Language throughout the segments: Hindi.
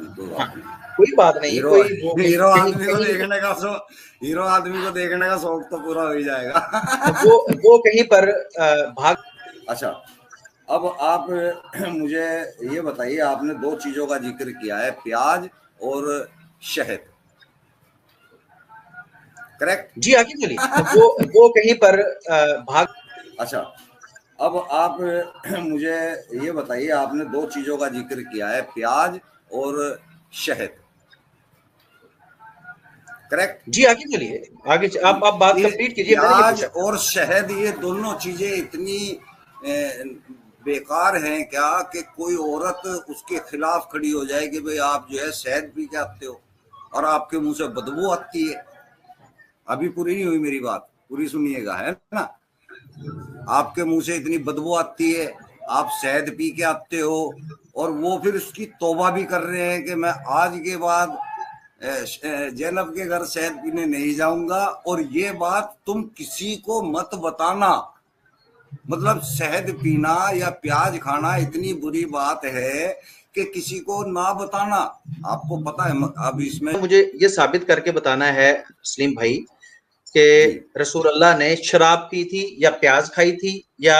कोई हाँ, बात नहीं। कोई बात नहीं। हीरो कोई वो हीरो कहीं आदमी को कहीं देखने का हीरो आदमी को देखने का शौक तो पूरा हो ही जाएगा। वो कहीं पर भाग। अच्छा, अब आप मुझे ये बताइए, आपने दो चीजों का जिक्र किया है, प्याज और शहद, करेक्ट? जी आगे बोलिए। वो कहीं पर भाग। अच्छा, अब आप मुझे ये बताइए, आपने दो चीजों का जिक्र किया है, प्याज और शहद, करेक्ट? जी आगे बोलिए। आगे आप बात ये कंप्लीट कीजिए, मैंने ये प्याज पूछा था। और शहद, ये दोनों चीजें इतनी बेकार हैं क्या कि कोई औरत उसके खिलाफ खड़ी हो जाए कि भाई आप जो है शहद पी के आते हो और आपके मुंह से बदबू आती है। अभी पूरी नहीं हुई मेरी बात, पूरी सुनिएगा, है ना? आपके मुंह से इतनी बदबू आती है, आप शहद पी के आते हो, और वो फिर उसकी तौबा भी कर रहे हैं कि मैं आज के बाद जैनब के घर शहद पीने नहीं जाऊंगा, और ये बात तुम किसी को मत बताना। मतलब शहद पीना या प्याज खाना इतनी बुरी बात है कि किसी को ना बताना। आपको पता है अब इसमें मुझे ये साबित करके बताना है सलीम भाई कि जी, रसूल अल्लाह ने शराब पी थी या प्याज खाई थी या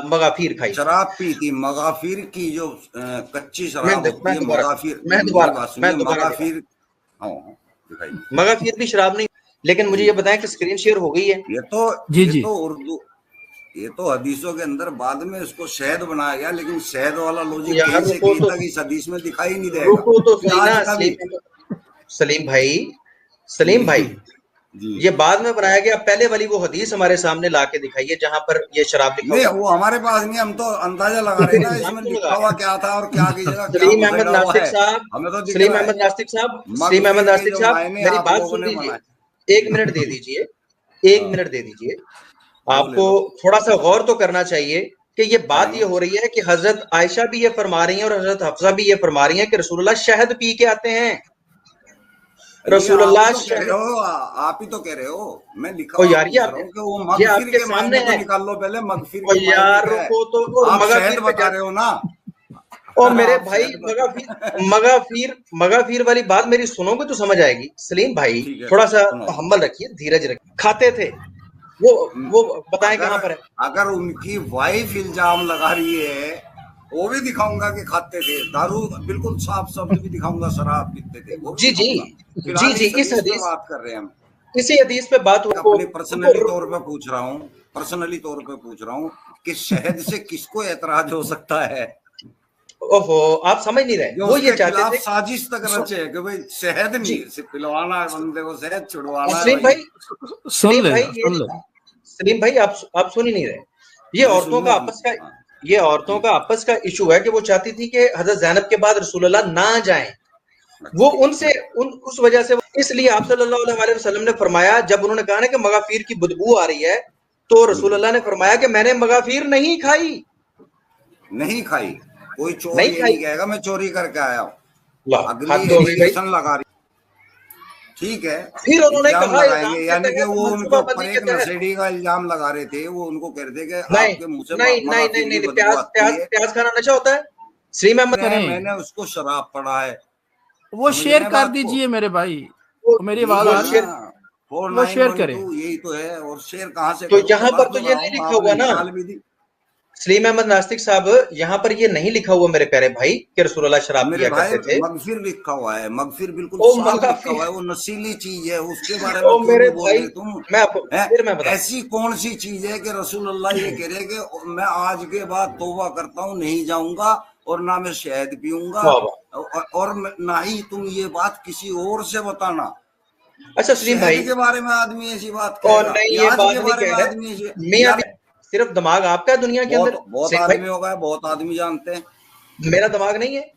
मगाफिर खाई थी। शराब पी थी। मगाफिर की जो कच्ची मैं शराब होती मैं है, दोबारा मगाफिर, मैं मेरी दोबारा बात मैं सुनिए, दोबारा दोबारा मगाफिर। हाँ हाँ, दिखाइए। मगाफिर भी शराब नहीं। लेकिन मुझे जी, ये बताएं कि स्क्रीन शेयर हो गई है। ये तो जी ये जी। तो उर्दू, ये तो हदीसों के अंदर बाद में इसको शहद बनाया गया, लेकिन शहद वाला तो लॉजिक यार कहीं से कहीं तक इस हदीस में दिखाई नहीं देगा। रुको तो सही ना प्याज का भी। सलीम सलीम भाई। जी सलीम भाई, जी। ये बाद में बनाया गया। पहले वाली वो हदीस हमारे सामने ला के दिखाइए जहां पर ये शराब लिखा नहीं, हुआ है। वो हमारे पास नहीं, हम तो अंदाजा लगा तो रहे फिर हैं ना, इल्जाम इसमें क्यों लगा लिखा रहे हुआ हैं? क्या था और क्या की जगह क्या सलीम अहमद घुसेड़ा हुआ नास्तिक है, साहब, हमें तो दिख सलीम रहा है। अहमद नास्तिक साहब, सलीम अहमद मगफिर के नास्तिक जो साहब, मायने मेरी आप बात लोगों सुन ने लीजिए। बनाए। एक मिनट दे दीजिए। एक हाँ, मिनट दे दीजिए। वो ले आपको लो, थोड़ा सा गौर तो करना चाहिए कि ये बात करेंगे। ये हो रही है कि हजरत आयशा भी ये फरमा रही हैं और हजरत हफ्सा भी ये फरमा रही हैं कि रसूलुल्लाह शहद पी के आते हैं। ये आप ही रसूलुल्लाह तो कह रहे शहद। हो, आप ही तो कह रहे हो। मैं लिखा ओ हुआ यार, पूछ रहा हूँ कि वो ये मगफिर आपके के सामने मायने तो है। निकाल लो पहले, मगफिर ओ के मायने यार क्या है? रुको तो, और आप शहद मगाफिर पे बता जा। रहे हो ना। ओ मेरे आप भाई, शहद बता। मगाफिर वाली बात मेरी सुनोगे तो समझ आएगी। सलीम भाई, ठीक है, थोड़ा सा सुनो। तहम्मुल रखिए, धीरज रखिए। खाते थे वो वो बताएं अगर कहां पर है। अगर उनकी वाइफ इल्जाम लगा रही है, वो भी दिखाऊंगा कि खाते थे दारू, बिल्कुल साफ शब्द भी दिखाऊंगा, शराब पीते थे वो भी जी जी। दिखाऊंगा। जी फिलहाल जी, इस इस हदीस पे हदीस, बात कर रहे हैं हम। इसी हदीस पे बात रुको अपने पर्सनली रुको। तौर पे पूछ रहा हूँ, पर्सनली तौर पे पूछ रहा हूँ कि शहद से किसको ऐतराज हो सकता है ओहो, आप समझ नहीं रहे। जो वो ये उसके चाहते खिलाफ थे। साजिश तक रचे है कि भाई शहद जी। नहीं, सिर्फ पिलवाना है बंदे को, शहद छुड़वाना है सलीम भाई। भाई, सुन सलीम भाई लेना, ये सुन लेना। सलीम भाई, आप सुन ही नहीं रहे। ये मैं औरतों का सुनूं? आपस का हाँ, ये औरतों जी, का आपस का इशू है कि वो चाहती थी कि हजरत ज़ैनब के बाद रसूलुल्लाह ना जाएं। वो अच्छा, उनसे उस वजह से, इसलिए आप सल्लल्लाहु अलैहि वसल्लम ने फरमाया, जब उन्होंने कहा ना कि मगाफिर की बदबू आ रही है, तो रसूलुल्लाह ने फरमाया कि मैंने मगाफिर नहीं खाई। नहीं खाई। कोई चोर नहीं ये खाई। नहीं कहेगा मैं चोरी करके आया हूँ। वाह, अगली हद हो गई भाई। एलिगेशन लगा रही, ठीक है, फिर उन्होंने इल्जाम कहा लगाएंगे, इल्जाम के यानी कि तहत, वो उनके ऊपर मंसूबाबंदी के एक तहत। नशेड़ी का इल्जाम लगा रहे थे। वो उनको कह रहे थे कि नहीं आपके मुंह से नहीं नहीं नहीं मगाफिर नहीं, की नहीं, बदबू प्याज आती प्याज है। प्याज खाना नशा होता है। सलीम अहमद। करें, मैंने उसको शराब पढ़ा है। वो समझ रहे शेयर हैं कर बात को? दीजिए मेरे भाई। वो वो मेरी आवाज यही वो आ है रही ना, है? शेर। फोर वो नाइन शेयर वन करें। टू यही तो है। और शेयर कहाँ से तो करूं? यहाँ दबा पर तो तो ये रहा नहीं हूँ, लिखा आपने हुआ ना निकाल भी दी। सलीम अहमद नास्तिक साहब, यहाँ पर ये नहीं लिखा हुआ मेरे प्यारे भाई कि रसूलुल्लाह शराब मेरे पिया भाई, करते थे। मगफिर लिखा हुआ है, मगफिर बिल्कुल ओ साफ लिखा मगाफिर। हुआ है। वो नशीली चीज है, उसके बारे में ओ क्यों मेरे नहीं बोल भाई, रहे तुम? मैं आपको है, फिर मैं बताऊं। ऐसी कौन सी चीज है कि रसूलुल्लाह ये कह रहे हैं कि मैं आज के बाद तौबा करता हूँ, नहीं जाऊंगा और ना मैं शहद पीऊंगा, वाह वाह। और ना ही तुम ये बात किसी और से बताना। अच्छा सलीम शहद भाई, के बारे में आदमी ऐसी बात और कहेगा, नहीं ये प्याज बात के नहीं बारे में कह आदमी ऐसी, रहे मियाँ भी। यार सिर्फ दिमाग आपका है दुनिया के अंदर बहुत बहुत सलीम भाई। आदमी होगा, बहुत आदमी जानते हैं, मेरा दिमाग नहीं है।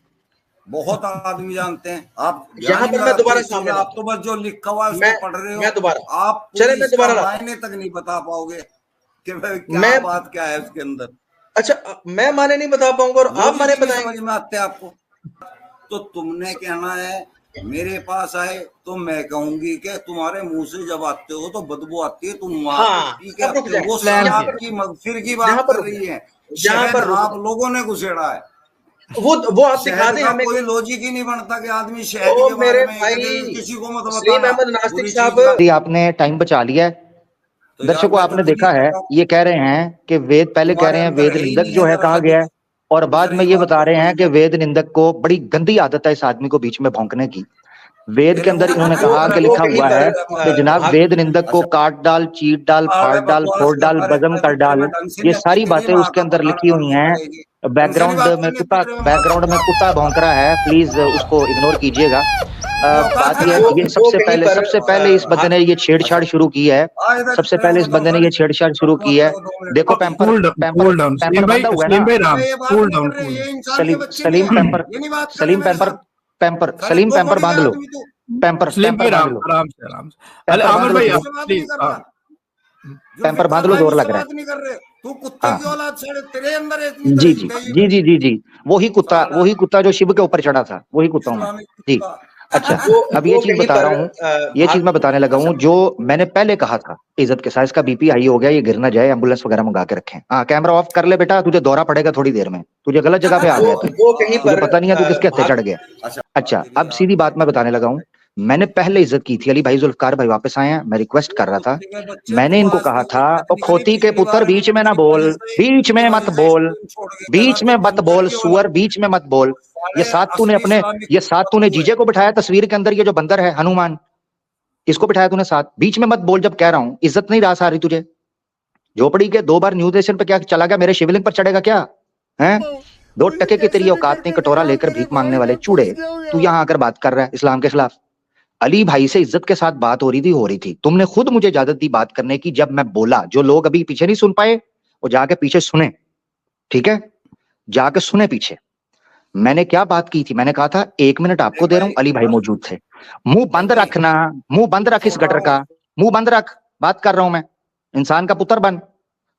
बहुत आदमी जानते हैं। आप ध्यान यहाँ ही नहीं पर मैं लगाते दोबारा इस चीज में, सामने आप लाता तो बस जो लिखा हुआ है हूँ। उसको पढ़ रहे हो। मैं दोबारा, आप चले पूरी मैं इसका दोबारा लाता मायने तक नहीं बता पाओगे कि भाई हूँ। क्या बात क्या है उसके अंदर। अच्छा, मैं माने नहीं बता पाऊंगा और आप लॉजिक माने ही नहीं समझ बताएंगे। में आते आपको। तो तुमने कहना है मेरे पास आए तो मैं कहूंगी कि तुम्हारे मुंह से जब आते हो तो बदबू आती है, तुम वहां पे हाँ, पी के अब रुक आते हो। जाए। वो प्लान यहाँ शराब किया। पर की, मगफिर की यहाँ बात पर कर रुक रही है। जाए। यहाँ शहद पर रुक आप जाए। लोगों ने घुसेड़ा है वो आप दिखा शहद दें का हमें। कोई लॉजिक ही नहीं बनता कि आदमी शहद ओ के मेरे बारे में भाई किसी को मत तस्लीम बताना अहमद नास्तिक बुरी साहब, चीज का। यदि आपने टाइम बचा लिया है, तो यार दर्शकों मैं तो आपने बुरी देखा है, करता हूँ, ये कह रहे हैं कि वेद, पहले कह तुम्हारे रहे हैं अंदर वेद है ही निंदक नहीं जो है है जरा कहा सा भी गया है, और बाद में दूसरी ये बात बता तो रहे हैं कि बोलते वेद निंदक को बड़ी गंदी आदत है इस आदमी को बीच में भौंकने की। वेद के पहले अंदर वो इन्होंने वो कहा कि वो लिखा कहीं हुआ पर है कि जनाब भाग वेद निंदक को अच्छा काट डाल, चीट डाल, फाड़ अरे डाल, बकवास फोड़ डाल, करता बजम रहता है, कर तो तेरे डाल, में ढंग से ये नहीं आती, सारी तेरी बातें उसके माता अंदर पता लिखी हुई डालनी हैं। पड़ेगी, ढंग से नहीं बैकग्राउंड बात में करनी आती कुत्ता, तेरे में माता बैकग्राउंड में कुत्ता भौंक रहा है, प्लीज उसको इग्नोर कीजिएगा। ये औकात बात है ये तेरी? ये वो कहीं पर सबसे पहले इस बंदे ने ये अच्छा छेड़छाड़ शुरू की है। आ इधर सबसे तेरे पहले को इस बताओ बंदे ने ये सारी छेड़छाड़ शुरू की है। बकवास 2 मिनट देखो रुक pamper, cool down pamper Salim भाई, बंधा हुआ है ना। सलीम भाई राम, अबे ये बात कूल नहीं डाउन कर रहे, कूल ये इंसान के सलीम बच्चे नहीं सलीम है, पैम्पर, ये नहीं बात कर रहे सलीम मेरे पैम्पर, साथ। पैम्पर साले सलीम दो पैम्पर कौड़ी का बांध लो, आदमी तू, सलीम भाई पैम्पर बांध राम, लो, आराम से आराम से। अरे पैम्पर बांध आमिर लो, भाई जुल्फिकार जोर, से बात नहीं प्लीज, कर रहा, पैम्पर बांध जुल्फिकार लो, भाई जोर इससे लग रहा बात है। नहीं कर रहे, तू कुत्ते हाँ की औलाद, साले तेरे अंदर इतनी जी जी दही जी जी जी जी, साला वही कुत्ता जो शिव के ऊपर चढ़ा था, वही कुत्ता हूं मैं इस्लामिक जी। कुत्ता। अच्छा, अब ये वो चीज कहीं बता पर रहा हूँ, ये चीज मैं बताने लगा अच्छा हूँ जो मैंने पहले कहा था इज्जत के साथ। इसका बीपी हाई हो गया, ये गिर ना जाए, एम्बुलेंस वगैरह मंगा के रखें। हाँ कैमरा ऑफ कर ले बेटा, तुझे दौरा पड़ेगा थोड़ी देर में, तुझे गलत जगह पे आ गया तू, वो कहीं तुझे पर पता नहीं है तू किसके हत्थे भाग चढ़ गया। अच्छा अच्छा तेरी अब सीधी बात मैं बताने लगा हूँ। मैंने पहले इज्जत की थी, अली भाई जुल्फकार भाई वापस आए हैं, मैं रिक्वेस्ट वो कर रहा था, कुत्ते के बच्चे, मैंने तू इनको आज कहा तक था ओ टेक्निकली खोती के पिछली पुत्र बार भी बीच में ना तेरी बोल, वजह से बीच में तेरी मत वजह से बोल, स्कूल छोड़ गया था, बीच तो में मत बंदर बोल की औलाद, सुअर, बीच में मत बोल। ये साले साथ इस्लामिक ये साथ कुत्ता तूने तू है। जीजे को बिठाया तस्वीर के अंदर, ये जो बंदर है हनुमान, इसको बिठाया तूने साथ। बीच में मत बोल जब कह रहा हूं, इज्जत नहीं रास आ रही तुझे। झोपड़ी के 2 बार न्यूज स्टेशन पे क्या चला गया, मेरे शिवलिंग पर चढ़ेगा क्या है? 2 टके की तेरी औकात नहीं, कटोरा लेकर भीख मांगने वाले चूड़े, तू यहां आकर बात कर रहा है इस्लाम के खिलाफ। अली भाई से इज्जत के साथ बात हो रही थी। तुमने खुद मुझे इजाजत दी बात करने की, जब मैं बोला। जो लोग अभी पीछे नहीं सुन पाए वो जाके पीछे सुने, ठीक है, जाके सुने पीछे। मैंने क्या बात की थी, मैंने कहा था 1 मिनट आपको देख दे रहा हूं, अली भाई भाई, मौजूद थे। मुंह बंद भाई रखना, मुंह बंद रख, इस सुन रहा गटर हूँ, का मुंह बंद रख, बात कर रहा हूं मैं। इंसान का पुत्र बन,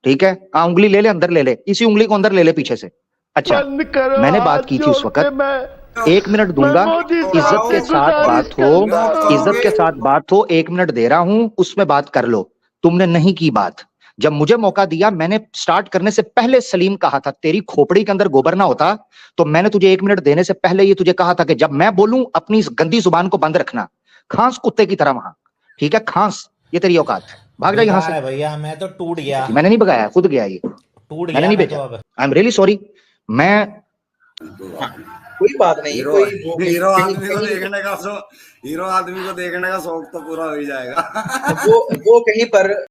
ठीक है। उंगली ले ले अंदर, ले ले इसी उंगली को अंदर ले ले पीछे से। अच्छा मैंने बात की थी उस वक्त, 1 मिनट दूंगा, सुन रहा इज्जत के हूँ, साथ बात हो, नोट इज्जत के करोगे, साथ बात हो, 1 मिनट दे रहा हूं, उसमें बात कर लो। तुमने नहीं की बात। जब मुझे मौका दिया, मैंने स्टार्ट करने से पहले सलीम कहा था तेरी खोपड़ी के अंदर गोबर ना होता तो मैंने तुझे 1 मिनट देने से पहले ये तुझे कहा था कि जब मैं बोलूं अपनी इस गंदी जुबान को बंद रखना। खांस कुत्ते की तरह वहां, ठीक है, खांस, ये तेरी औकात है, भाग जा यहां बेकार से। है भैया, मैं तो टूट गया, मैंने नहीं भगाया, खुद गया ये, टूट मैंने गया नहीं मैं तो भेजा। अब। I am really sorry. मैं कोई बात नहीं, हीरो कोई वो हीरो कहीं आदमी को कहीं देखने का हीरो आदमी को देखने का शौक तो पूरा हो ही जाएगा। वो कहीं पर